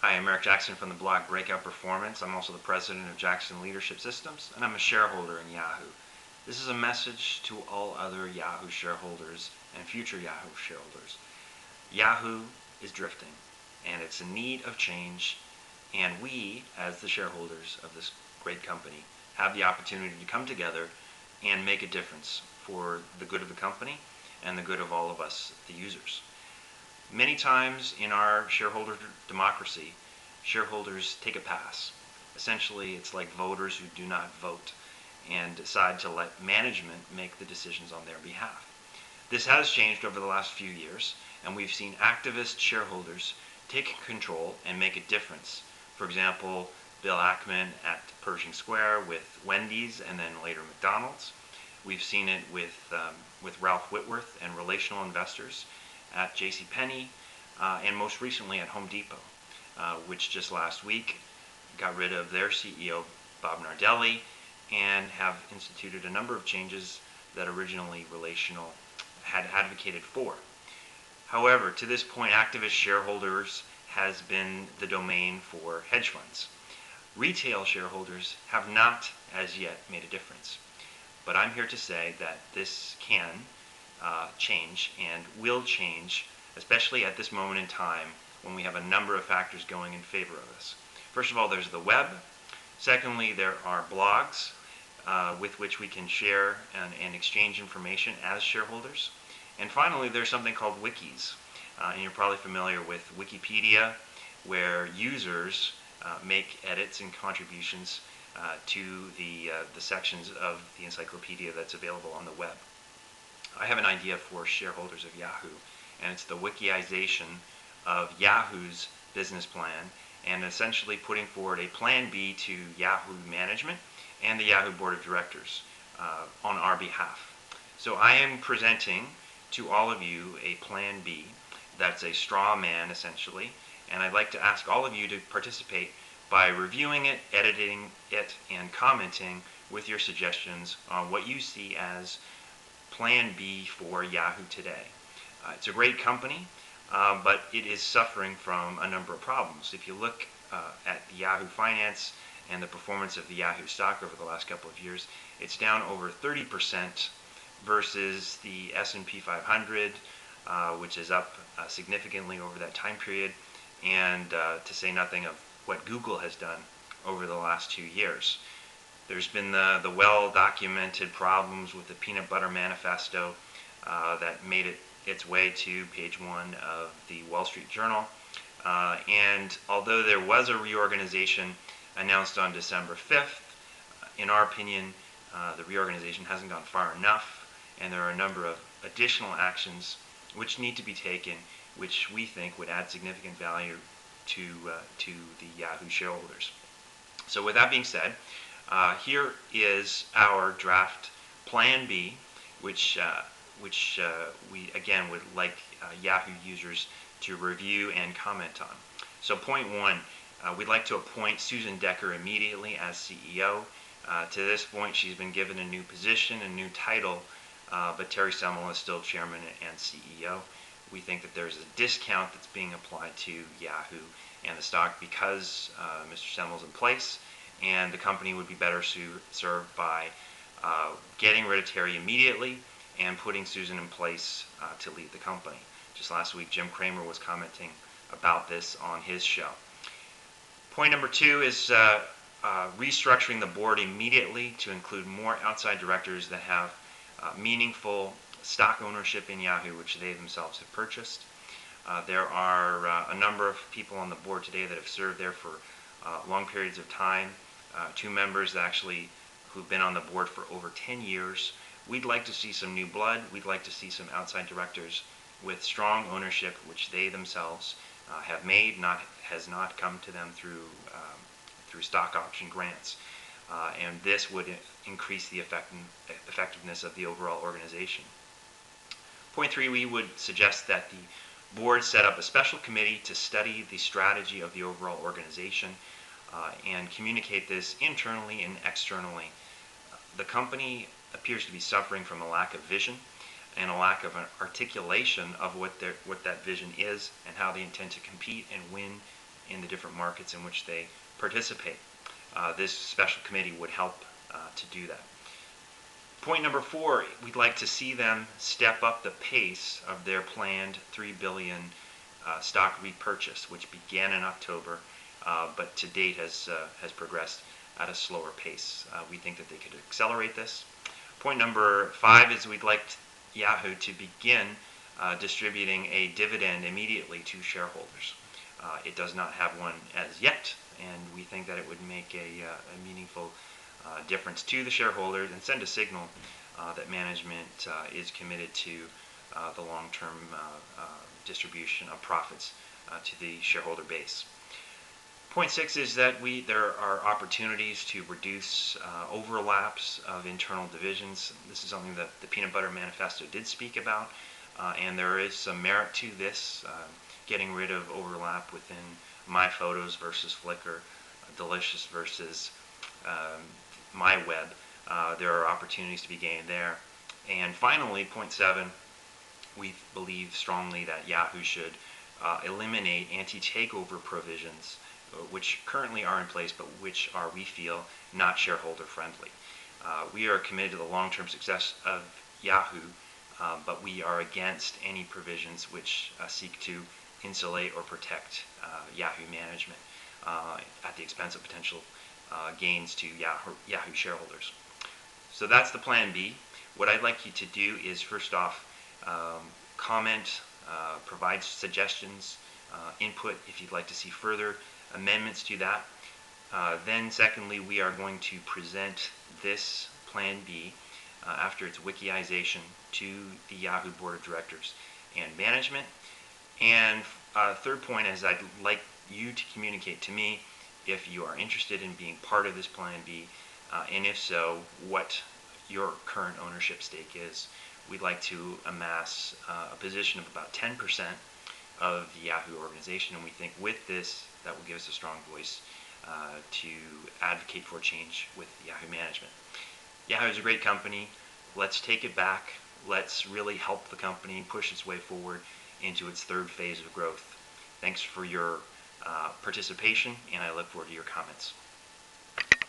Hi, I'm Eric Jackson from the blog Breakout Performance. I'm also the president of Jackson Leadership Systems, and I'm a shareholder in Yahoo. This is a message to all other Yahoo shareholders and future Yahoo shareholders. Yahoo is drifting, and it's in need of change, and we, as the shareholders of this great company, have the opportunity to come together and make a difference for the good of the company and the good of all of us, the users. Many times in our shareholder democracy, shareholders take a pass. Essentially, it's like voters who do not vote and decide to let management make the decisions on their behalf. This has changed over the last few years, and we've seen activist shareholders take control and make a difference. For example, Bill Ackman at Pershing Square with Wendy's and then later McDonald's. We've seen it with Ralph Whitworth and relational investors at JCPenney, and most recently at Home Depot, which just last week got rid of their CEO, Bob Nardelli, and have instituted a number of changes that originally Relational had advocated for. However, to this point, activist shareholders has been the domain for hedge funds. Retail shareholders have not as yet made a difference. But I'm here to say that this can change and will change, especially at this moment in time when we have a number of factors going in favor of us. First of all, there's the web. Secondly, there are blogs with which we can share and exchange information as shareholders. And finally, there's something called wikis. And you're probably familiar with Wikipedia, where users make edits and contributions to the sections of the encyclopedia that's available on the web. I have an idea for shareholders of Yahoo, and it's the wikiization of Yahoo's business plan and essentially putting forward a plan B to Yahoo management and the Yahoo board of directors on our behalf. So I am presenting to all of you a plan B that's a straw man essentially, and I'd like to ask all of you to participate by reviewing it, editing it, and commenting with your suggestions on what you see as Plan B for Yahoo today. It's a great company, but it is suffering from a number of problems. If you look at the Yahoo finance and the performance of the Yahoo stock over the last couple of years, it's down over 30% versus the S&P 500, which is up significantly over that time period, and to say nothing of what Google has done over the last 2 years. There's been the well-documented problems with the Peanut Butter Manifesto that made its way to page 1 of the Wall Street Journal. And although there was a reorganization announced on December 5th, in our opinion, the reorganization hasn't gone far enough, and there are a number of additional actions which need to be taken, which we think would add significant value to the Yahoo shareholders. So with that being said, here is our draft Plan B, which we again would like Yahoo users to review and comment on. So point 1, we'd like to appoint Susan Decker immediately as CEO. To this point, she's been given a new position, a new title, but Terry Semel is still chairman and CEO. We think that there's a discount that's being applied to Yahoo and the stock because Mr. Semel's in place, and the company would be better served by getting rid of Terry immediately and putting Susan in place to lead the company. Just last week, Jim Cramer was commenting about this on his show. Point number 2 is restructuring the board immediately to include more outside directors that have meaningful stock ownership in Yahoo, which they themselves have purchased. There are a number of people on the board today that have served there for long periods of time. 2 members actually who've been on the board for over 10 years. We'd like to see some new blood. We'd like to see some outside directors with strong ownership, which they themselves have made, has not come to them through stock option grants. And this would increase the effectiveness of the overall organization. Point 3, we would suggest that the board set up a special committee to study the strategy of the overall organization and communicate this internally and externally. The company appears to be suffering from a lack of vision and a lack of an articulation of what that vision is and how they intend to compete and win in the different markets in which they participate. This special committee would help to do that. Point number 4, we'd like to see them step up the pace of their planned $3 billion stock repurchase, which began in October, but to date has progressed at a slower pace. We think that they could accelerate this. Point number 5 is we'd like Yahoo to begin distributing a dividend immediately to shareholders. It does not have one as yet, and we think that it would make a meaningful difference to the shareholders and send a signal that management is committed to the long-term distribution of profits to the shareholder base. Point 6 is that there are opportunities to reduce overlaps of internal divisions. This is something that the Peanut Butter Manifesto did speak about, and there is some merit to this, getting rid of overlap within My Photos versus Flickr, Delicious versus MyWeb. There are opportunities to be gained there. And finally, point 7, we believe strongly that Yahoo should eliminate anti-takeover provisions, which currently are in place, but which are, we feel, not shareholder friendly. We are committed to the long-term success of Yahoo, but we are against any provisions which seek to insulate or protect Yahoo management at the expense of potential gains to Yahoo shareholders. So that's the plan B. What I'd like you to do is, first off, comment, provide suggestions, input if you'd like to see further amendments to that. Then secondly, we are going to present this plan B after its wikiization to the Yahoo board of directors and management. And third point is I'd like you to communicate to me if you are interested in being part of this plan B, and if so, what your current ownership stake is. We'd like to amass a position of about 10% of the Yahoo organization, and we think with this, that will give us a strong voice to advocate for change with Yahoo management. Yahoo is a great company. Let's take it back. Let's really help the company push its way forward into its third phase of growth. Thanks for your participation, and I look forward to your comments.